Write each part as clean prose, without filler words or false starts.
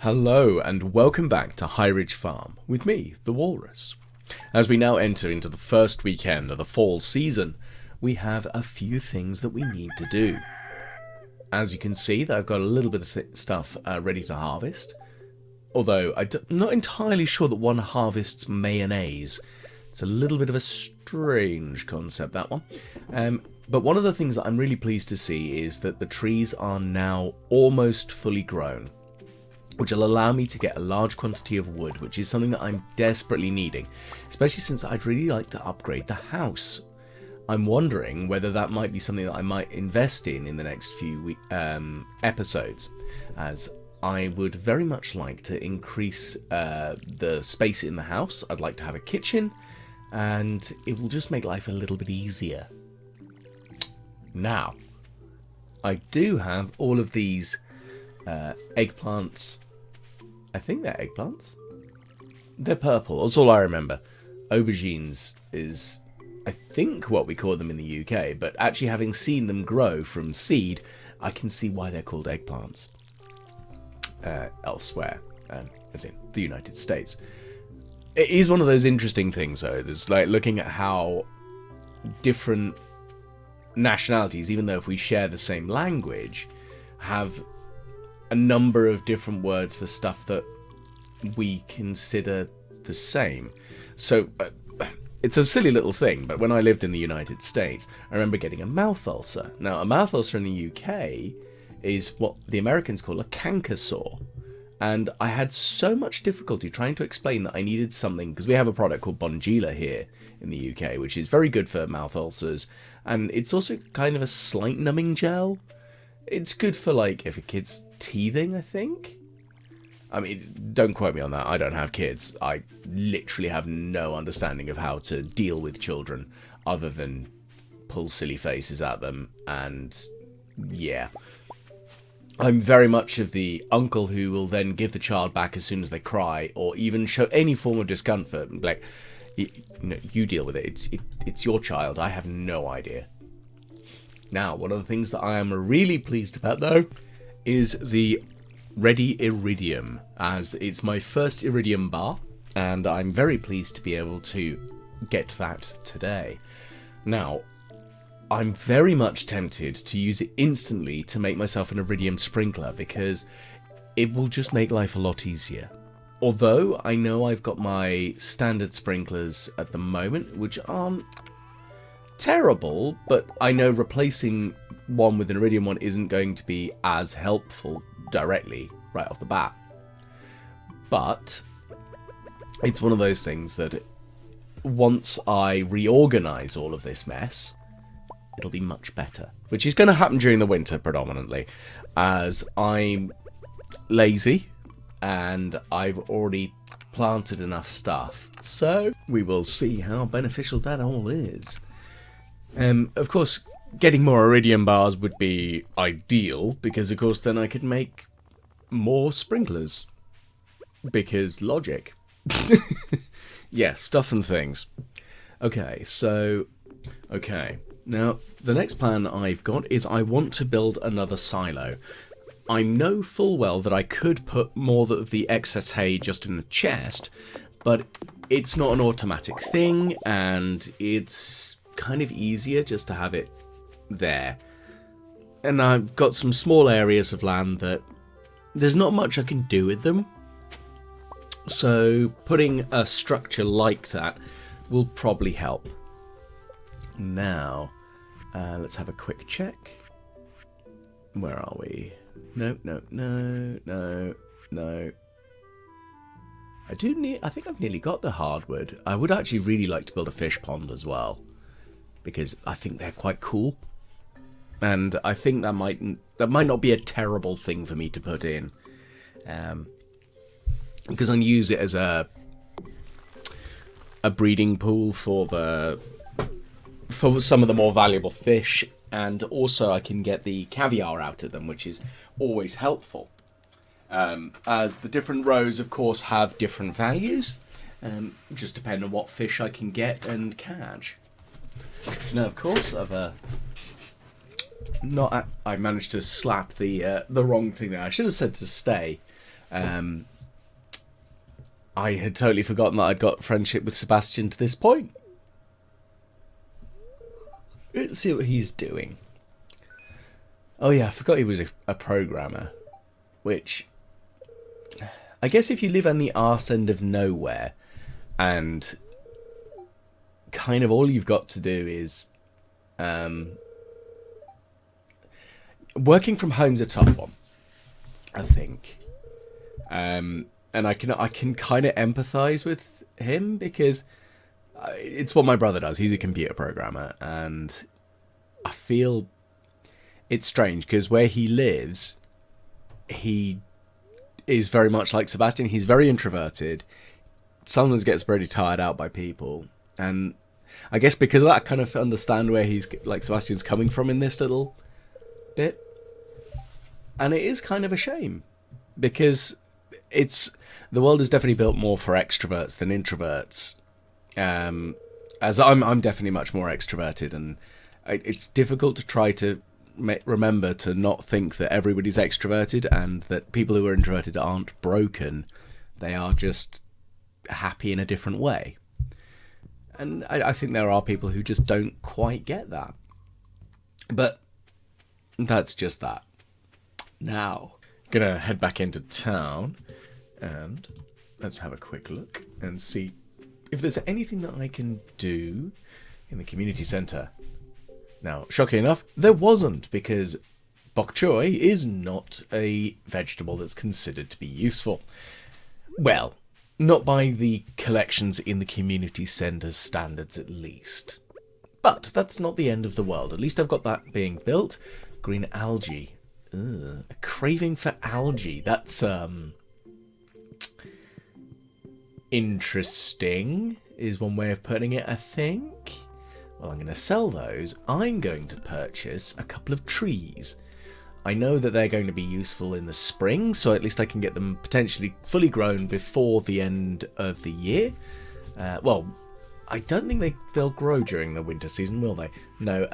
Hello and welcome back to High Ridge Farm with me, the Walrus. As we now enter into the first weekend of the fall season, we have a few things that we need to do. As you can see, I've got a little bit of stuff ready to harvest, although I'm not entirely sure that one harvests mayonnaise. It's a little bit of a strange concept, that one. But one of the things that I'm really pleased to see is that the trees are now almost fully grown, which will allow me to get a large quantity of wood, which is something that I'm desperately needing, especially since I'd really like to upgrade the house. I'm wondering whether that might be something that I might invest in the next few episodes, as I would very much like to increase the space in the house. I'd like to have a kitchen, and it will just make life a little bit easier. Now, I do have all of these eggplants. I think they're eggplants. They're purple. That's all I remember. Aubergines is, I think, what we call them in the UK, but actually having seen them grow from seed, I can see why they're called eggplants elsewhere, as in the United States. It is one of those interesting things, though. There's like looking at how different nationalities, even though if we share the same language, have a number of different words for stuff that we consider the same. So it's a silly little thing, but when I lived in the United States, I remember getting a mouth ulcer. Now, a mouth ulcer in the UK is what the Americans call a canker sore. And I had so much difficulty trying to explain that I needed something, because we have a product called Bongila here in the UK, which is very good for mouth ulcers. And it's also kind of a slight numbing gel. It's good for, like, if a kid's teething, I think. I mean, don't quote me on that. I don't have kids. I literally have no understanding of how to deal with children other than pull silly faces at them. And, yeah. I'm very much of the uncle who will then give the child back as soon as they cry, or even show any form of discomfort. Like, you deal with it. It's your child. I have no idea. Now, one of the things that I am really pleased about, though, is the Ready Iridium, as it's my first Iridium bar, and I'm very pleased to be able to get that today. Now, I'm very much tempted to use it instantly to make myself an Iridium sprinkler, because it will just make life a lot easier. Although, I know I've got my standard sprinklers at the moment, which aren't terrible, but I know replacing one with an Iridium one isn't going to be as helpful directly right off the bat. But it's one of those things that once I reorganize all of this mess, it'll be much better, which is going to happen during the winter predominantly, as I'm lazy and I've already planted enough stuff. So we will see how beneficial that all is. Of course, getting more Iridium bars would be ideal, because of course then I could make more sprinklers. Because logic. Yeah, stuff and things. Okay, now the next plan I've got is I want to build another silo. I know full well that I could put more of the excess hay just in a chest, but it's not an automatic thing, and it's kind of easier just to have it there. And I've got some small areas of land that there's not much I can do with them, so putting a structure like that will probably help. Now let's have a quick check. Where are we? No. I think I've nearly got the hardwood. I would actually really like to build a fish pond as well, because I think they're quite cool, and I think that might not be a terrible thing for me to put in, because I use it as a breeding pool for some of the more valuable fish, and also I can get the caviar out of them, which is always helpful, as the different rows of course have different values, just depending on what fish I can get and catch. Now, of course, I managed to slap the wrong thing there. I should have said to stay. I had totally forgotten that I'd got friendship with Sebastian to this point. Let's see what he's doing. Oh yeah, I forgot he was a programmer. Which, I guess if you live on the arse end of nowhere, and kind of all you've got to do is... working from home's a tough one, I think. And I can kind of empathise with him, because it's what my brother does. He's a computer programmer, and I feel it's strange, because where he lives, he is very much like Sebastian. He's very introverted. Sometimes gets pretty tired out by people, and I guess because of that, I kind of understand where he's like Sebastian's coming from in this little bit. And it is kind of a shame, because the world is definitely built more for extroverts than introverts. As I'm definitely much more extroverted, and it's difficult to try to remember to not think that everybody's extroverted, and that people who are introverted aren't broken. They are just happy in a different way. And I think there are people who just don't quite get that. But that's just that. Now, gonna head back into town, and let's have a quick look and see if there's anything that I can do in the community centre. Now, shockingly enough, there wasn't, because bok choy is not a vegetable that's considered to be useful. Well, not by the collections in the community centre's standards, at least. But that's not the end of the world. At least I've got that being built. Green algae. Ugh, a craving for algae. That's, interesting, is one way of putting it, I think. Well, I'm going to sell those. I'm going to purchase a couple of trees. I know that they're going to be useful in the spring, so at least I can get them potentially fully grown before the end of the year. Well, I don't think they'll grow during the winter season, will they? No.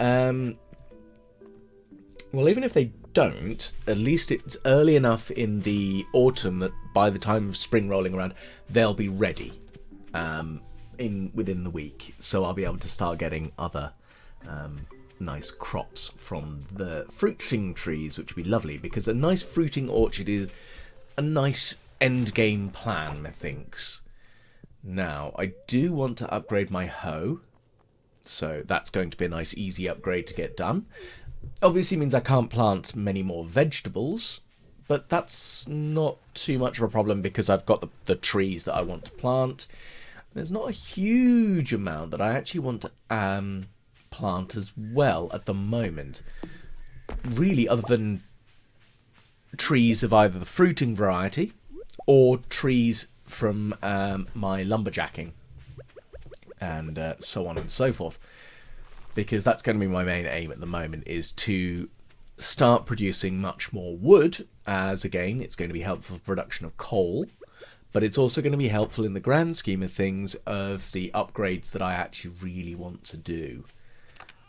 Well, even if they don't, at least it's early enough in the autumn that by the time of spring rolling around, they'll be ready within the week. So I'll be able to start getting other nice crops from the fruiting trees, which would be lovely, because a nice fruiting orchard is a nice end game plan, methinks. Now, I do want to upgrade my hoe, so that's going to be a nice easy upgrade to get done. Obviously means I can't plant many more vegetables, but that's not too much of a problem, because I've got the trees that I want to plant. There's not a huge amount that I actually want to plant as well at the moment, really, other than trees of either the fruiting variety or trees from my lumberjacking, and so on and so forth, because that's going to be my main aim at the moment, is to start producing much more wood, as again it's going to be helpful for production of coal, but it's also going to be helpful in the grand scheme of things of the upgrades that I actually really want to do.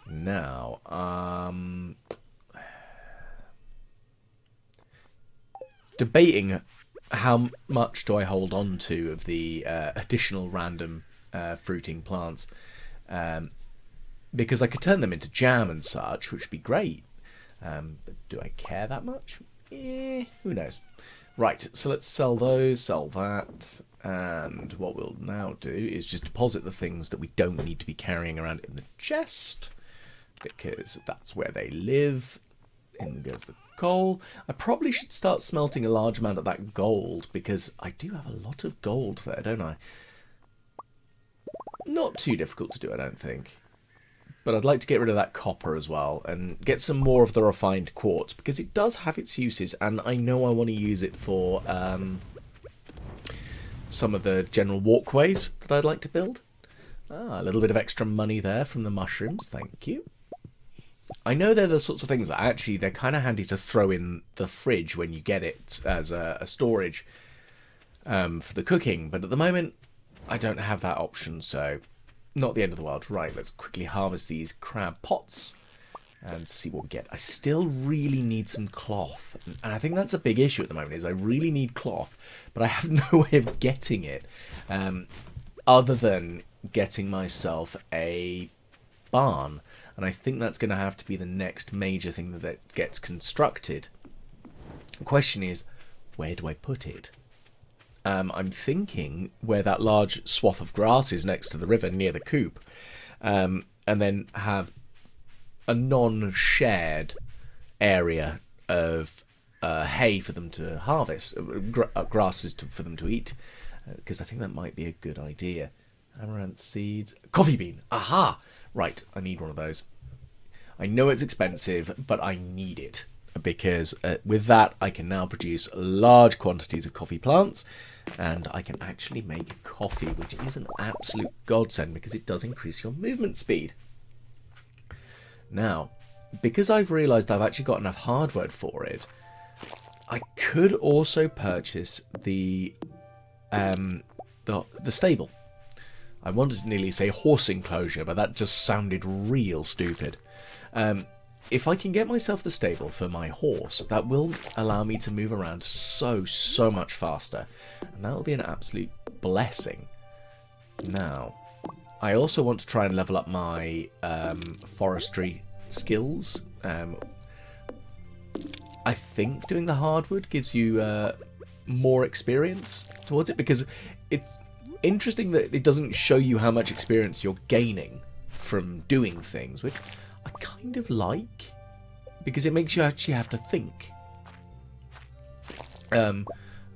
Now, debating how much do I hold on to of the additional random fruiting plants, because I could turn them into jam and such, which would be great. But do I care that much? Who knows. Right, so let's sell those, sell that, and what we'll now do is just deposit the things that we don't need to be carrying around in the chest, because that's where they live. In goes the coal. I probably should start smelting a large amount of that gold, because I do have a lot of gold there, don't I? Not too difficult to do, I don't think. But I'd like to get rid of that copper as well, and get some more of the refined quartz, because it does have its uses, and I know I want to use it for some of the general walkways that I'd like to build. A little bit of extra money there from the mushrooms, thank you. I know they're the sorts of things that actually they're kind of handy to throw in the fridge when you get it as a storage for the cooking, but at the moment I don't have that option, so not the end of the world. Right, let's quickly harvest these crab pots. and see what we get. I still really need some cloth, and I think that's a big issue at the moment, is I really need cloth, but I have no way of getting it, other than getting myself a barn, and I think that's going to have to be the next major thing that gets constructed. The question is, where do I put it? I'm thinking where that large swath of grass is next to the river near the coop, and then have a non-shared area of hay for them to harvest, grasses for them to eat, because I think that might be a good idea. Amaranth seeds, coffee bean. Aha! Right, I need one of those. I know it's expensive, but I need it, because with that I can now produce large quantities of coffee plants, and I can actually make coffee, which is an absolute godsend because it does increase your movement speed. Now, because I've realised I've actually got enough hardwood for it, I could also purchase the stable. I wanted to nearly say horse enclosure, but that just sounded real stupid. If I can get myself the stable for my horse, that will allow me to move around so much faster, and that will be an absolute blessing. Now, I also want to try and level up my forestry skills. I think doing the hardwood gives you more experience towards it, because it's interesting that it doesn't show you how much experience you're gaining from doing things, which I kind of like, because it makes you actually have to think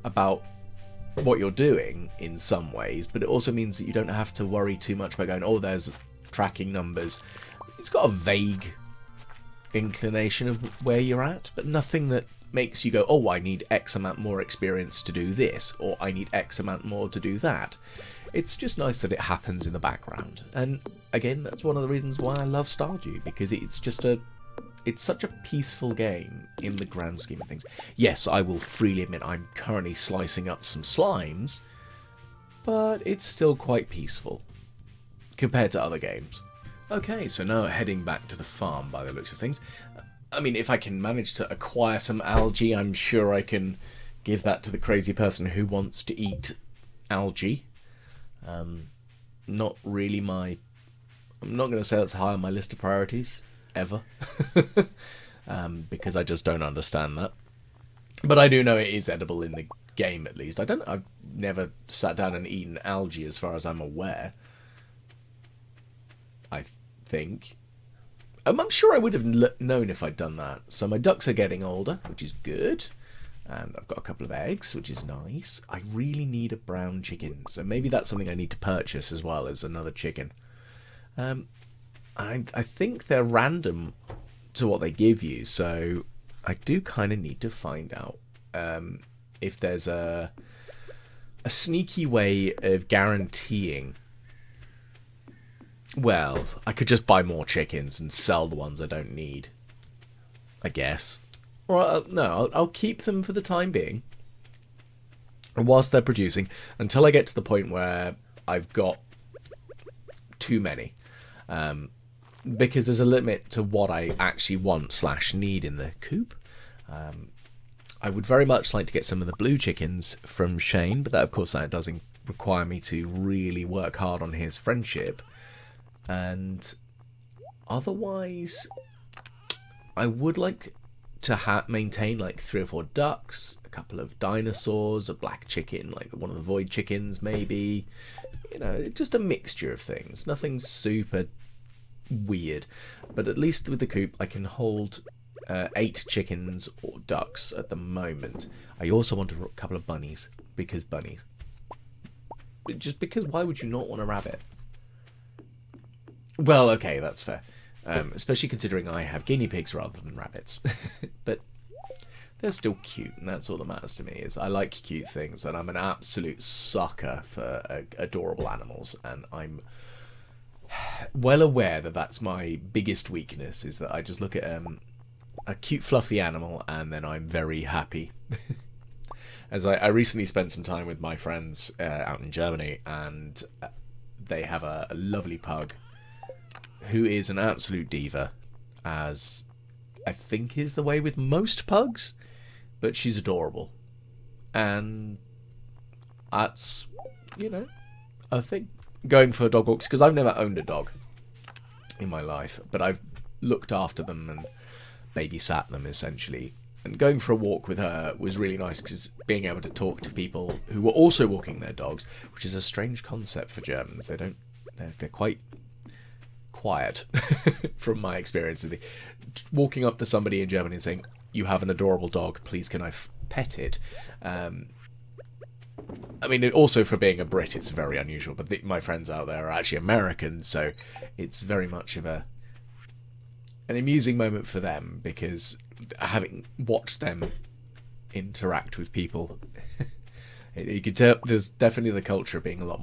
about what you're doing in some ways, but it also means that you don't have to worry too much about going, oh, there's tracking numbers. It's got a vague inclination of where you're at, but nothing that makes you go, oh, I need X amount more experience to do this, or I need X amount more to do that. It's just nice that it happens in the background. And again, that's one of the reasons why I love Stardew, because it's such a peaceful game in the grand scheme of things. Yes, I will freely admit I'm currently slicing up some slimes, but it's still quite peaceful compared to other games. Okay, so now heading back to the farm by the looks of things. I mean, if I can manage to acquire some algae, I'm sure I can give that to the crazy person who wants to eat algae. Not really I'm not going to say that's high on my list of priorities, ever. Because I just don't understand that. But I do know it is edible in the game, at least. I've never sat down and eaten algae as far as I'm aware. I think. I'm sure I would have known if I'd done that. So my ducks are getting older, which is good. And I've got a couple of eggs, which is nice. I really need a brown chicken, so maybe that's something I need to purchase as well as another chicken. I think they're random to what they give you, so I do kind of need to find out if there's a sneaky way of guaranteeing. Well, I could just buy more chickens and sell the ones I don't need, I guess. Or no, I'll keep them for the time being, and whilst they're producing, until I get to the point where I've got too many, because there's a limit to what I actually want / need in the coop. I would very much like to get some of the blue chickens from Shane, but that, of course, that does require me to really work hard on his friendship. And otherwise, I would like to maintain like 3 or 4 ducks, a couple of dinosaurs, a black chicken, like one of the void chickens, maybe. You know, just a mixture of things. Nothing super weird. But at least with the coop, I can hold 8 chickens or ducks at the moment. I also want a couple of bunnies, because bunnies. Just because, why would you not want a rabbit? Well, okay, that's fair. Especially considering I have guinea pigs rather than rabbits. But they're still cute, and that's all that matters to me. Is I like cute things, and I'm an absolute sucker for adorable animals, and I'm well aware that that's my biggest weakness, is that I just look at a cute fluffy animal and then I'm very happy. As I recently spent some time with my friends out in Germany, and they have a lovely pug who is an absolute diva. as I think is the way with most pugs, but she's adorable. And that's, a thing. Going for dog walks, because I've never owned a dog in my life, but I've looked after them and babysat them, essentially. And going for a walk with her was really nice, because being able to talk to people who were also walking their dogs, which is a strange concept for Germans. They're quite quiet, from my experience. Walking up to somebody in Germany and saying, "You have an adorable dog, please can I pet it?" I mean, also for being a Brit, it's very unusual, but my friends out there are actually Americans, so it's very much of an amusing moment for them, because having watched them interact with people, you could tell there's definitely the culture being a lot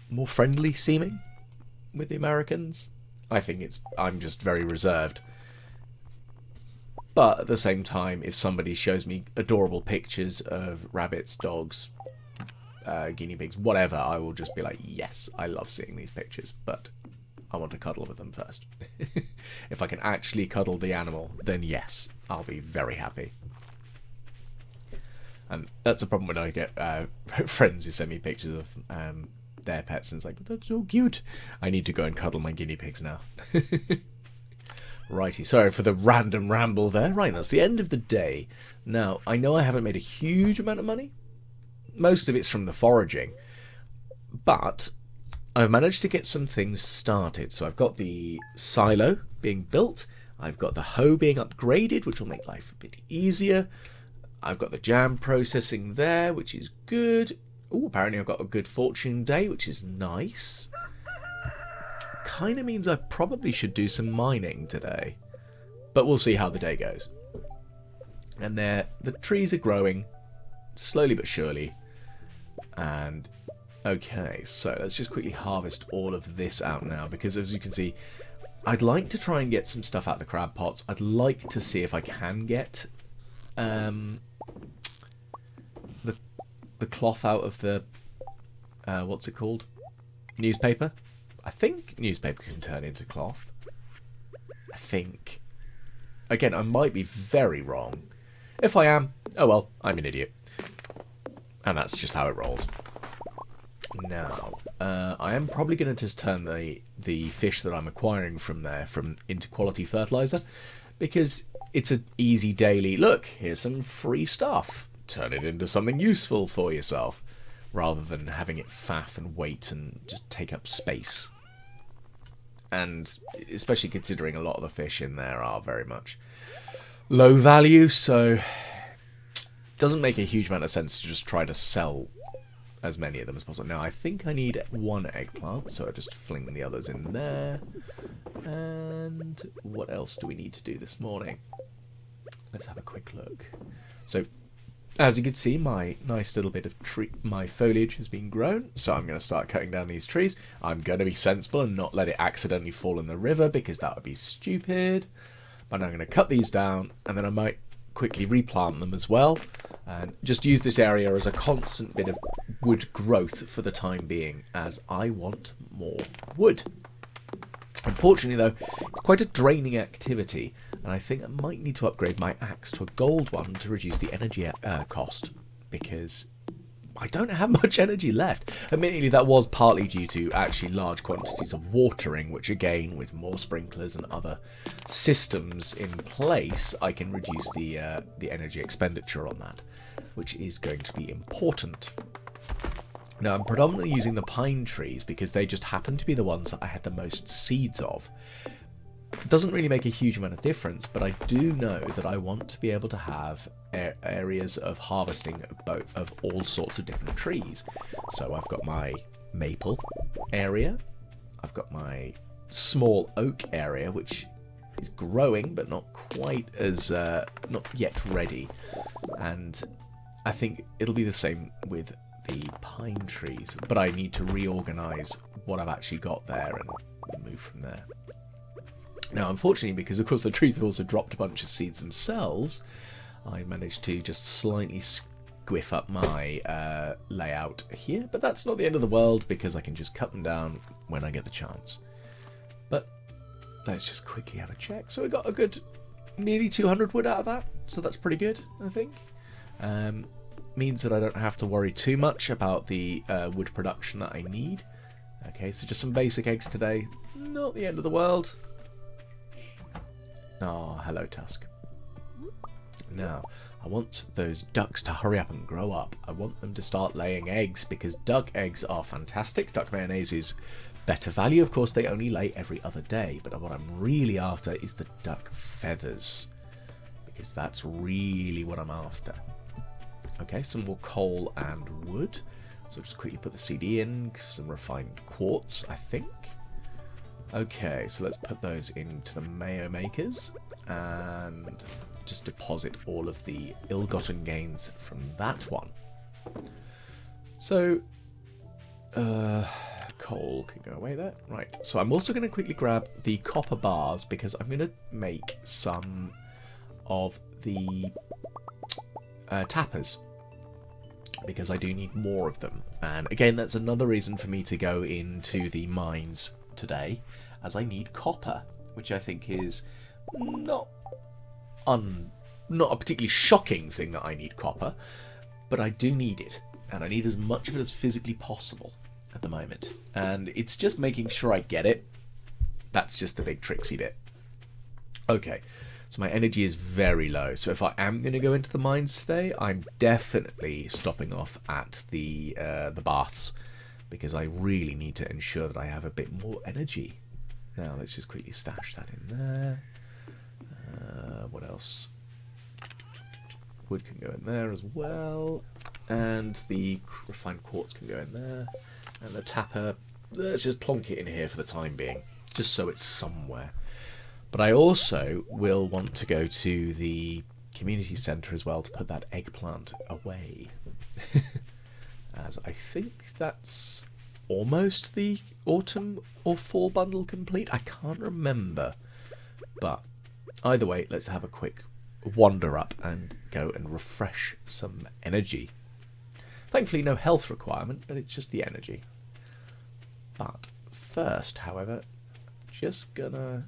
more friendly seeming with the Americans. I'm just very reserved. But at the same time, if somebody shows me adorable pictures of rabbits, dogs, guinea pigs, whatever, I will just be like, yes, I love seeing these pictures, but I want to cuddle with them first. If I can actually cuddle the animal, then yes, I'll be very happy. And that's a problem when I get friends who send me pictures of their pets, and it's like, that's so cute. I need to go and cuddle my guinea pigs now. Righty, sorry for the random ramble there. Right, that's the end of the day. Now, I know I haven't made a huge amount of money. Most of it's from the foraging. But I've managed to get some things started. So I've got the silo being built. I've got the hoe being upgraded, which will make life a bit easier. I've got the jam processing there, which is good. Oh, apparently I've got a good fortune day, which is nice. Kind of means I probably should do some mining today, but we'll see how the day goes. And the trees are growing slowly but surely. And okay, so let's just quickly harvest all of this out now, because as you can see, I'd like to try and get some stuff out of the crab pots. I'd like to see if I can get the cloth out of the what's it called? Newspaper. I think newspaper can turn into cloth. I think. Again, I might be very wrong. If I am, oh well, I'm an idiot. And that's just how it rolls. Now, I am probably going to just turn the fish that I'm acquiring from there into quality fertilizer, because it's an easy daily, look, here's some free stuff. Turn it into something useful for yourself, rather than having it faff and wait and just take up space. And especially considering a lot of the fish in there are very much low value, so it doesn't make a huge amount of sense to just try to sell as many of them as possible. Now, I think I need one eggplant, so I just fling the others in there. And what else do we need to do this morning? Let's have a quick look. So, as you can see, my nice little bit of my foliage has been grown, so I'm going to start cutting down these trees. I'm going to be sensible and not let it accidentally fall in the river, because that would be stupid. But I'm going to cut these down, and then I might quickly replant them as well, and just use this area as a constant bit of wood growth for the time being, as I want more wood. Unfortunately, though, it's quite a draining activity, and I think I might need to upgrade my axe to a gold one to reduce the energy cost, because I don't have much energy left. Admittedly, that was partly due to actually large quantities of watering, which again, with more sprinklers and other systems in place, I can reduce the energy expenditure on that, which is going to be important. Now, I'm predominantly using the pine trees because they just happen to be the ones that I had the most seeds of. It doesn't really make a huge amount of difference, but I do know that I want to be able to have areas of harvesting of all sorts of different trees. So I've got my maple area, I've got my small oak area, which is growing but not quite as not yet ready, and I think it'll be the same with the pine trees, but I need to reorganize what I've actually got there and move from there. Now, unfortunately, because of course the trees have also dropped a bunch of seeds themselves, I managed to just slightly squiff up my layout here, but that's not the end of the world, because I can just cut them down when I get the chance. But let's just quickly have a check. So we got a good nearly 200 wood out of that, so that's pretty good, I think. Means that I don't have to worry too much about the wood production that I need. Okay, so just some basic eggs today. Not the end of the world. Oh, hello, Tusk. Now, I want those ducks to hurry up and grow up. I want them to start laying eggs, because duck eggs are fantastic. Duck mayonnaise is better value. Of course, they only lay every other day, but what I'm really after is the duck feathers, because that's really what I'm after. Okay, some more coal and wood. So just quickly put the CD in, some refined quartz, I think. Okay, so let's put those into the mayo makers and just deposit all of the ill-gotten gains from that one. So, coal can go away there. Right, so I'm also going to quickly grab the copper bars, because I'm going to make some of the tappers, because I do need more of them. And again, that's another reason for me to go into the mines today, as I need copper, which I think is not a particularly shocking thing that I need copper, but I do need it, and I need as much of it as physically possible at the moment. And it's just making sure I get it. That's just the big tricksy bit. Okay. So my energy is very low. So if I am going to go into the mines today, I'm definitely stopping off at the baths, because I really need to ensure that I have a bit more energy. Now let's just quickly stash that in there. What else? Wood can go in there as well, and the refined quartz can go in there, and the tapper. Let's just plonk it in here for the time being, just so it's somewhere. But I also will want to go to the community centre as well to put that eggplant away. As I think that's almost the autumn or fall bundle complete. I can't remember. But either way, let's have a quick wander up and go and refresh some energy. Thankfully no health requirement, but it's just the energy. But first, however, just gonna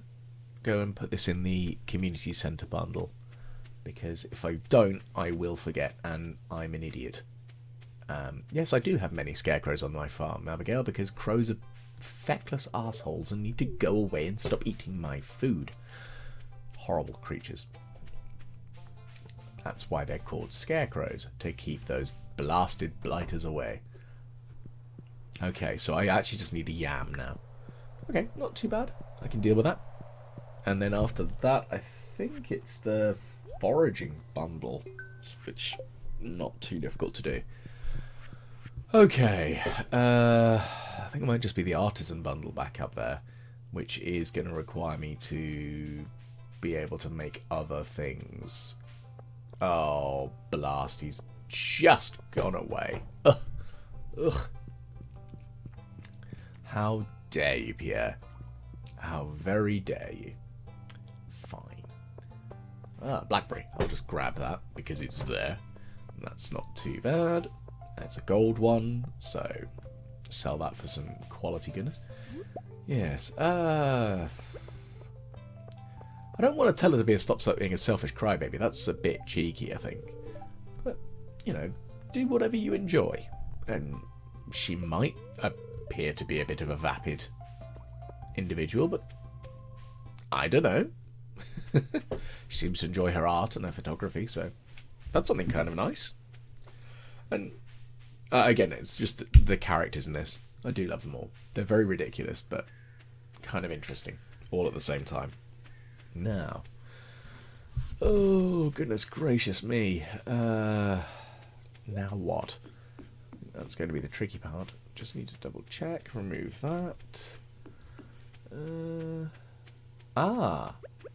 go and put this in the community centre bundle, because if I don't, I will forget, and I'm an idiot. Yes, I do have many scarecrows on my farm, Abigail, because crows are feckless assholes and need to go away and stop eating my food. Horrible creatures. That's why they're called scarecrows, to keep those blasted blighters away. Okay, so I actually just need a yam now. Okay, not too bad. I can deal with that. And then after that, I think it's the foraging bundle, which not too difficult to do. Okay, I think it might just be the artisan bundle back up there, which is going to require me to be able to make other things. Oh, blast, he's just gone away. Ugh. Ugh. How dare you, Pierre? How very dare you? Fine. Ah, blackberry. I'll just grab that because it's there. That's not too bad. That's a gold one, so sell that for some quality goodness. Yes. I don't want to tell her to stop being a selfish crybaby. That's a bit cheeky, I think. But, you know, do whatever you enjoy. And she might appear to be a bit of a vapid individual, but I don't know. She seems to enjoy her art and her photography, so that's something kind of nice. And again, it's just the characters in this. I do love them all. They're very ridiculous, but kind of interesting, all at the same time. Now, oh goodness gracious me, now what? That's going to be the tricky part. Just need to double check, remove that.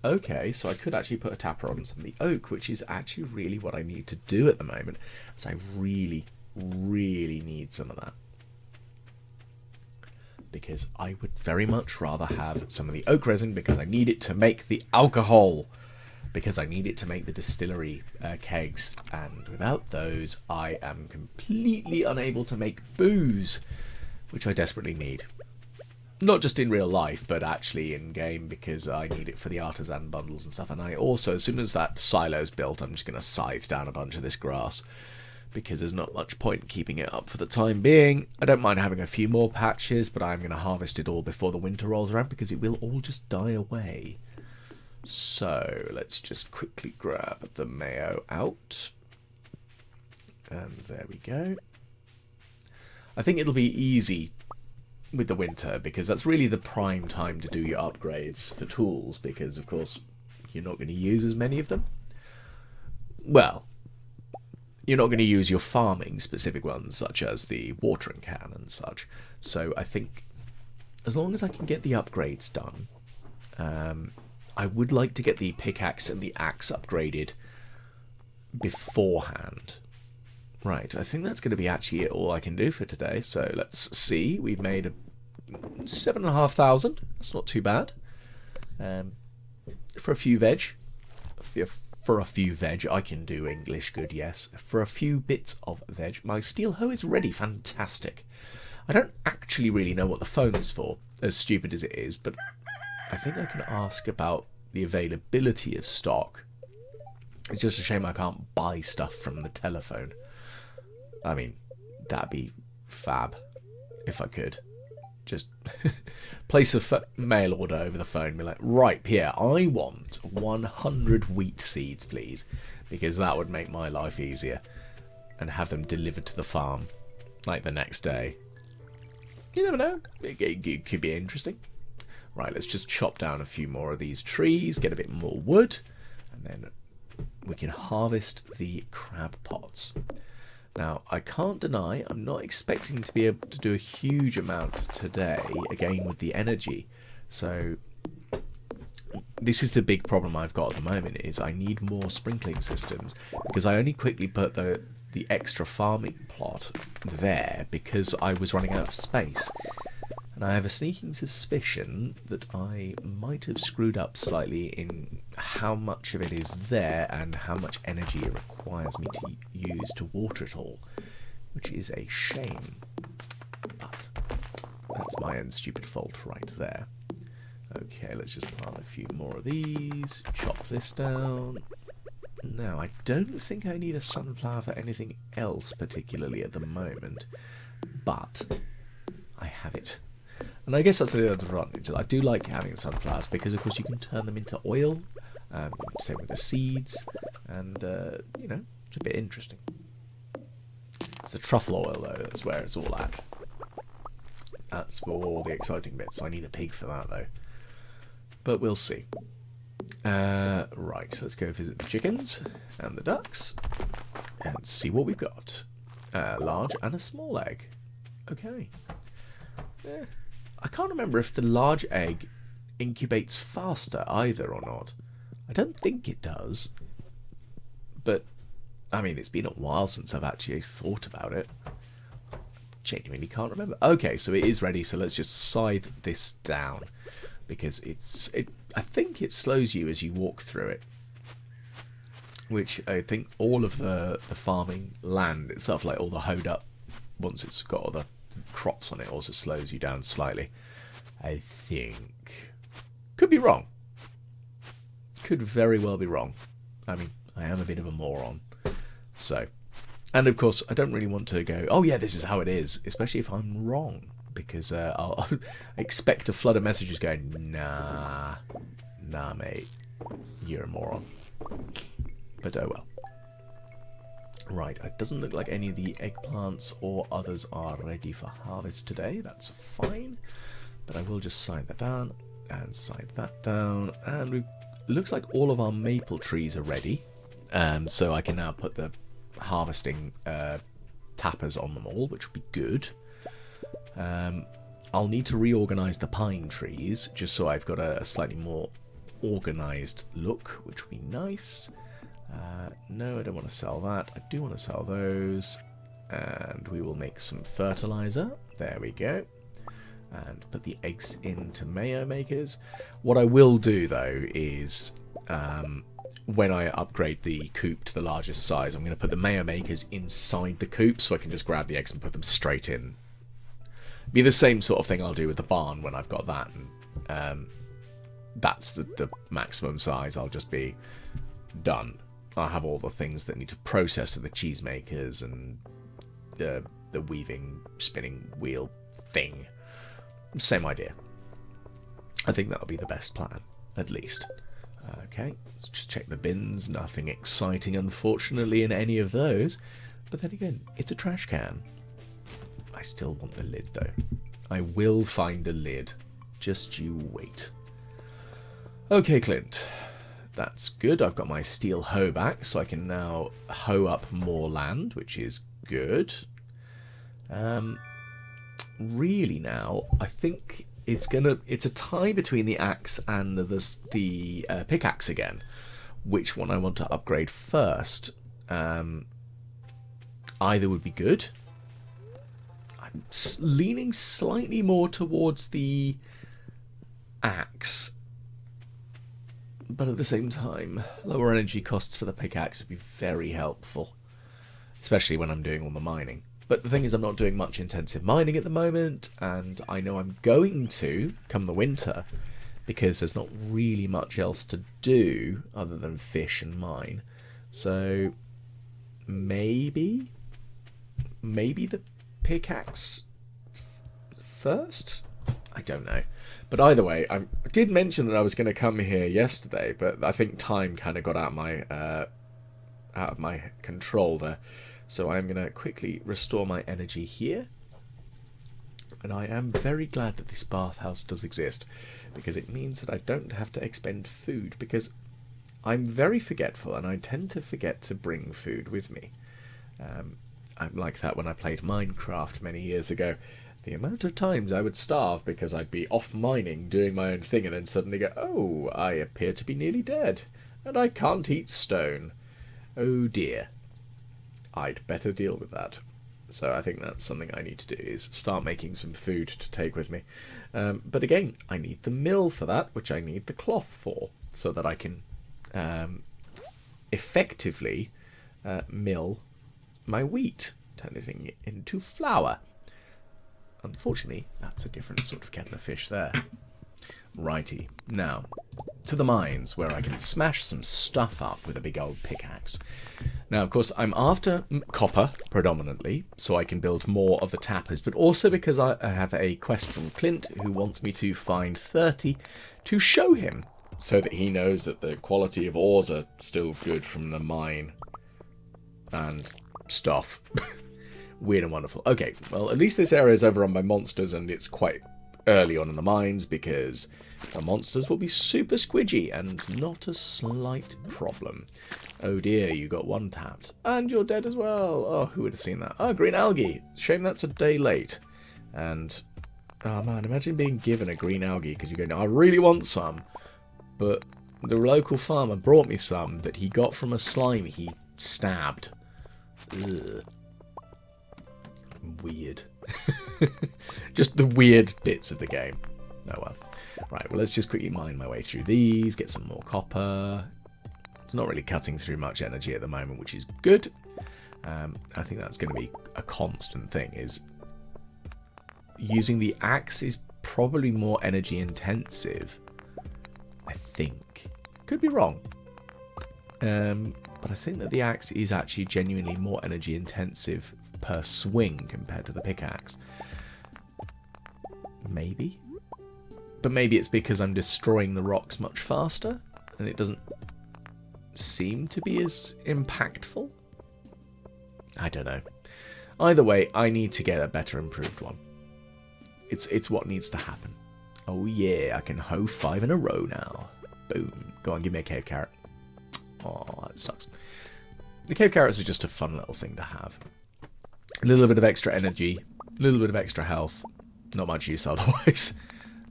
Okay, so I could actually put a tapper on some of the oak, which is actually really what I need to do at the moment, as I really, really need some of that. Because I would very much rather have some of the oak resin, because I need it to make the alcohol, because I need it to make the distillery kegs, and without those I am completely unable to make booze, which I desperately need. Not just in real life, but actually in game, because I need it for the artisan bundles and stuff. And I also, as soon as that silo's built, I'm just going to scythe down a bunch of this grass, because there's not much point in keeping it up for the time being. I don't mind having a few more patches, but I'm going to harvest it all before the winter rolls around, because it will all just die away. So let's just quickly grab the mayo out. And there we go. I think it'll be easy with the winter, because that's really the prime time to do your upgrades for tools, because of course you're not going to use as many of them. Well, you're not going to use your farming specific ones, such as the watering can and such. So I think as long as I can get the upgrades done, I would like to get the pickaxe and the axe upgraded beforehand. Right, I think that's going to be actually all I can do for today. So let's see. We've made 7,500. That's not too bad. For a few veg. For a few veg. I can do English good, yes. For a few bits of veg. My steel hoe is ready. Fantastic. I don't actually really know what the phone is for, as stupid as it is, but I think I can ask about the availability of stock. It's just a shame I can't buy stuff from the telephone. I mean, that'd be fab if I could. Just place a mail order over the phone and be like, right, Pierre, I want 100 wheat seeds, please, because that would make my life easier, and have them delivered to the farm like the next day. You never know. It could be interesting. Right, let's just chop down a few more of these trees, get a bit more wood, and then we can harvest the crab pots. Now, I can't deny, I'm not expecting to be able to do a huge amount today, again with the energy. So, this is the big problem I've got at the moment, is I need more sprinkling systems, because I only quickly put the extra farming plot there because I was running out of space. And I have a sneaking suspicion that I might have screwed up slightly in how much of it is there and how much energy it requires me to use to water it all, which is a shame. But that's my own stupid fault right there. Okay, let's just plant a few more of these, chop this down. Now, I don't think I need a sunflower for anything else particularly at the moment, but I have it. And I guess that's the other advantage. I do like having sunflowers because, of course, you can turn them into oil. Same with the seeds. And, you know, it's a bit interesting. It's the truffle oil, though. That's where it's all at. That's all the exciting bits. So I need a pig for that, though. But we'll see. Right, let's go visit the chickens and the ducks. And see what we've got. A large and a small egg. Okay. I can't remember if the large egg incubates faster either or not. I don't think it does. But, I mean, it's been a while since I've actually thought about it. Genuinely can't remember. Okay, so it is ready, so let's just scythe this down. Because I think it slows you as you walk through it. Which I think all of the farming land itself, like all the hoed up, once it's got all the crops on it, also slows you down slightly. I think. Could be wrong. Could very well be wrong. I mean, I am a bit of a moron. So, and of course, I don't really want to go, oh yeah, this is how it is, especially if I'm wrong, because I'll expect a flood of messages going, nah, mate, you're a moron. But oh well. Right, it doesn't look like any of the eggplants or others are ready for harvest today. That's fine. But I will just scythe that down and scythe that down. And it looks like all of our maple trees are ready. So I can now put the harvesting tappers on them all, which will be good. I'll need to reorganize the pine trees, just so I've got a slightly more organized look, which will be nice. No, I don't want to sell that. I do want to sell those. And we will make some fertilizer. There we go. And put the eggs into mayo makers. What I will do, though, is when I upgrade the coop to the largest size, I'm going to put the mayo makers inside the coop so I can just grab the eggs and put them straight in. Be the same sort of thing I'll do with the barn when I've got that. And, that's the maximum size. I'll just be done. I'll have all the things that need to process, so the cheesemakers and the weaving, spinning wheel thing. Same idea. I think that'll be the best plan, at least. Okay, let's just check the bins. Nothing exciting, unfortunately, in any of those. But then again, it's a trash can. I still want the lid, though. I will find a lid. Just you wait. Okay, Clint. That's good. I've got my steel hoe back, so I can now hoe up more land, which is good. Really now, I think it's a tie between the axe and the pickaxe again. Which one I want to upgrade first? Either would be good. I'm leaning slightly more towards the axe, but at the same time, lower energy costs for the pickaxe would be very helpful, especially when I'm doing all the mining. But the thing is, I'm not doing much intensive mining at the moment, and I know I'm going to come the winter, because there's not really much else to do other than fish and mine. So maybe the pickaxe first? I don't know. But either way, I did mention that I was going to come here yesterday, but I think time kind of got out of my control there. So I'm going to quickly restore my energy here. And I am very glad that this bathhouse does exist, because it means that I don't have to expend food, because I'm very forgetful and I tend to forget to bring food with me. I'm like that when I played Minecraft many years ago. The amount of times I would starve because I'd be off mining, doing my own thing, and then suddenly go, oh, I appear to be nearly dead, and I can't eat stone. Oh dear. I'd better deal with that. So I think that's something I need to do, is start making some food to take with me. But again, I need the mill for that, which I need the cloth for, so that I can effectively mill my wheat, turning it into flour. Unfortunately, that's a different sort of kettle of fish there. Righty. Now, to the mines, where I can smash some stuff up with a big old pickaxe. Now, of course, I'm after copper, predominantly, so I can build more of the tappers, but also because I have a quest from Clint, who wants me to find 30 to show him, so that he knows that the quality of ores are still good from the mine and stuff. Weird and wonderful. Okay, well, at least this area is overrun by monsters, and it's quite early on in the mines, because the monsters will be super squidgy, and not a slight problem. Oh dear, you got one tapped. And you're dead as well. Oh, who would have seen that? Oh, green algae. Shame that's a day late. And, oh man, imagine being given a green algae, because you go, I really want some, but the local farmer brought me some that he got from a slime he stabbed. Ugh. Weird. Just the weird bits of the game. Oh well. Right, well, let's just quickly mine my way through these, get some more copper. It's not really cutting through much energy at the moment, which is good. I think that's going to be a constant thing, is using the axe is probably more energy intensive. I think. Could be wrong. But I think that the axe is actually genuinely more energy intensive per swing compared to the pickaxe. Maybe. But maybe it's because I'm destroying the rocks much faster, and it doesn't seem to be as impactful. I don't know. Either way, I need to get a better improved one. It's what needs to happen. Oh yeah, I can hoe 5 in a row now. Boom. Go on, give me a cave carrot. Oh, that sucks. The cave carrots are just a fun little thing to have. A little bit of extra energy, a little bit of extra health. Not much use otherwise.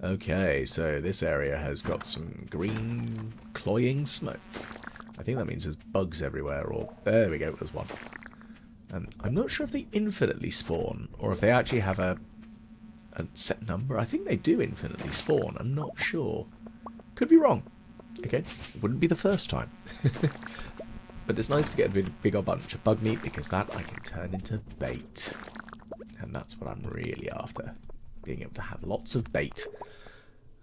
Okay, so this area has got some green cloying smoke. I think that means there's bugs everywhere, or... There we go, there's one. I'm not sure if they infinitely spawn, or if they actually have a set number. I think they do infinitely spawn, I'm not sure. Could be wrong. Okay, wouldn't be the first time. But it's nice to get a big old bunch of bug meat, because that I can turn into bait. And that's what I'm really after. being able to have lots of bait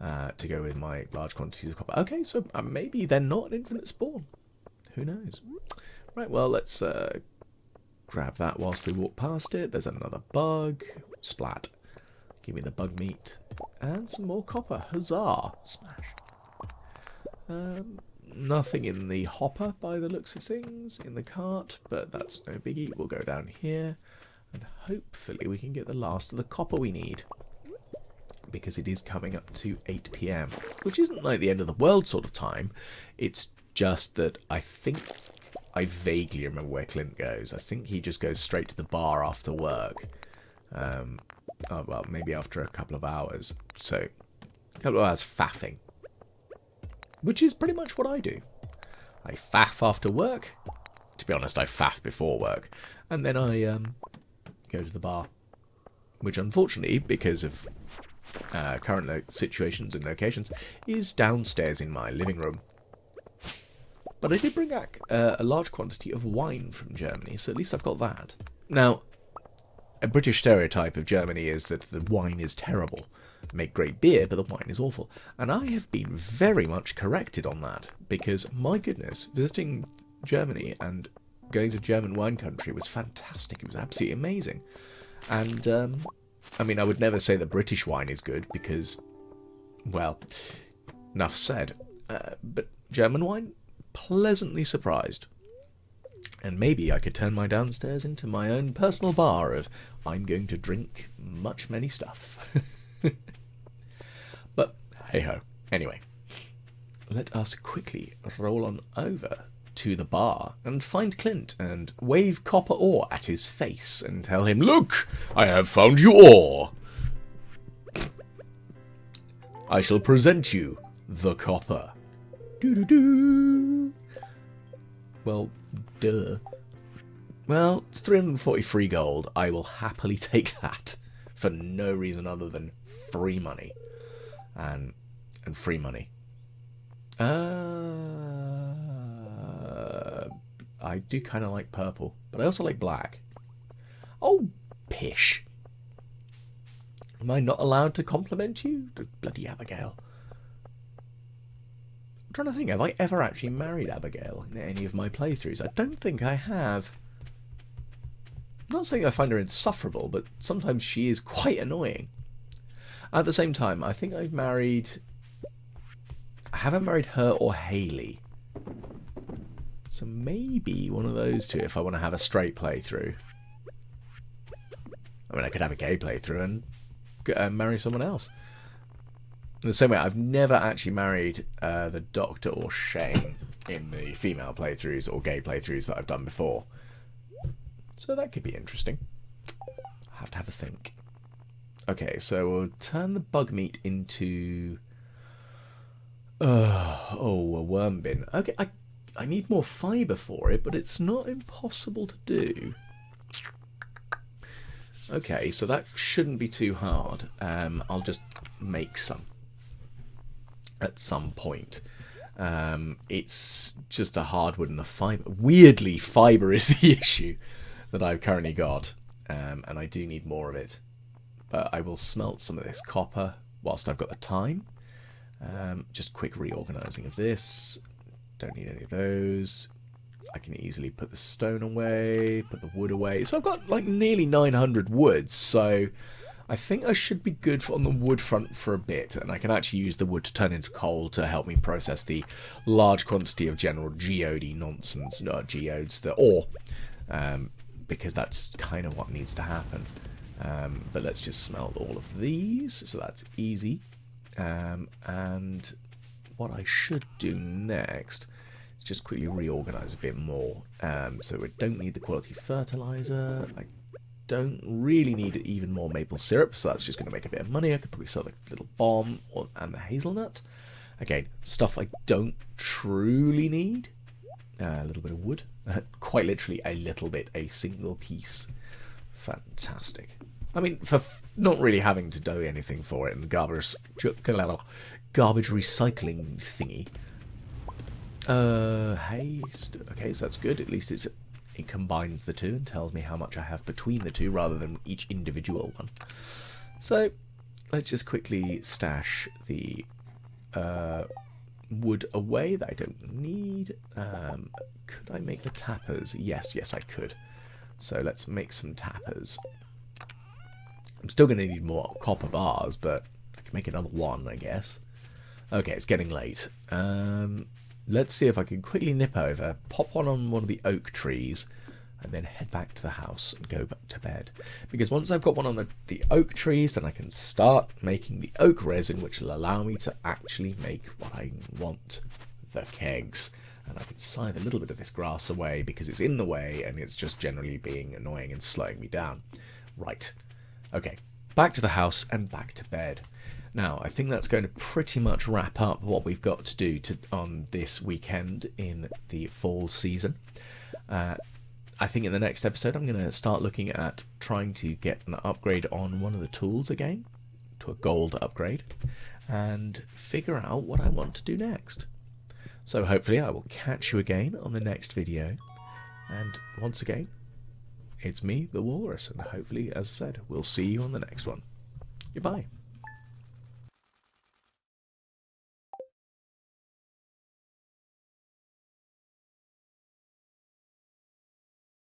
to go with my large quantities of copper. Okay, so maybe they're not an infinite spawn. Who knows? Right, well, let's grab that whilst we walk past it. There's another bug. Splat. Give me the bug meat. And some more copper. Huzzah! Smash. Nothing in the hopper by the looks of things, in the cart, but that's no biggie. We'll go down here, and hopefully we can get the last of the copper we need. Because it is coming up to 8 PM, which isn't like the end of the world sort of time. It's just that I think I vaguely remember where Clint goes. I think he just goes straight to the bar after work. Oh, well, maybe after a couple of hours. So, a couple of hours faffing. Which is pretty much what I do. I faff after work. To be honest, I faff before work. And then I go to the bar. Which, unfortunately, because of current situations and locations, is downstairs in my living room. But I did bring back a large quantity of wine from Germany, so at least I've got that. Now, a British stereotype of Germany is that the wine is terrible. They make great beer, but the wine is awful. And I have been very much corrected on that, because, my goodness, visiting Germany and going to German wine country was fantastic. It was absolutely amazing. And, I mean, I would never say that British wine is good, because, well, enough said. But German wine? Pleasantly surprised. And maybe I could turn my downstairs into my own personal bar of I'm going to drink much many stuff. But hey-ho. Anyway, let us quickly roll on over to the bar and find Clint and wave copper ore at his face and tell him, "Look, I have found you ore. I shall present you the copper." Doo-doo-doo. Well, duh. Well, it's 343 gold. I will happily take that for no reason other than free money. And free money. I do kind of like purple, but I also like black. Oh, pish. Am I not allowed to compliment you? Bloody Abigail. I'm trying to think, have I ever actually married Abigail in any of my playthroughs? I don't think I have. I'm not saying I find her insufferable, but sometimes she is quite annoying. At the same time, I think I've married... I haven't married her or Haley. So maybe one of those two if I want to have a straight playthrough. I mean, I could have a gay playthrough and marry someone else. In the same way, I've never actually married the Doctor or Shane in the female playthroughs or gay playthroughs that I've done before. So that could be interesting. I have to have a think. Okay, so we'll turn the bug meat into... a worm bin. Okay, I need more fibre for it, but it's not impossible to do. Okay, so that shouldn't be too hard. I'll just make some at some point. It's just the hardwood and the fibre. Weirdly, fibre is the issue that I've currently got, and I do need more of it. But I will smelt some of this copper whilst I've got the time. Just quick reorganising of this. Don't need any of those. I can easily put the stone away, put the wood away. So I've got like nearly 900 woods, so I think I should be good on the wood front for a bit, and I can actually use the wood to turn into coal to help me process the large quantity of general geode nonsense, not geodes, the ore, because that's kind of what needs to happen. But let's just smelt all of these, so that's easy. And what I should do next is just quickly reorganize a bit more. So we don't need the quality fertilizer. I don't really need even more maple syrup, so that's just going to make a bit of money. I could probably sell the little bomb and the hazelnut. Again, stuff I don't truly need. A little bit of wood. Quite literally a little bit, a single piece. Fantastic. I mean, for not really having to do anything for it, and garbage recycling thingy. Haste. Okay, so that's good. At least it combines the two and tells me how much I have between the two rather than each individual one. So, let's just quickly stash the wood away that I don't need. Could I make the tappers? Yes, I could. So let's make some tappers. I'm still going to need more copper bars, but I can make another one, I guess. Okay, it's getting late. Let's see if I can quickly nip over, pop one on one of the oak trees, and then head back to the house and go back to bed. Because once I've got one on the oak trees, then I can start making the oak resin, which will allow me to actually make what I want, the kegs. And I can scythe a little bit of this grass away because it's in the way and it's just generally being annoying and slowing me down. Right. Okay, back to the house and back to bed. Now, I think that's going to pretty much wrap up what we've got to do on this weekend in the fall season. I think in the next episode I'm going to start looking at trying to get an upgrade on one of the tools again, to a gold upgrade, and figure out what I want to do next. So hopefully I will catch you again on the next video, and once again, it's me, the Walrus, and hopefully, as I said, we'll see you on the next one. Goodbye.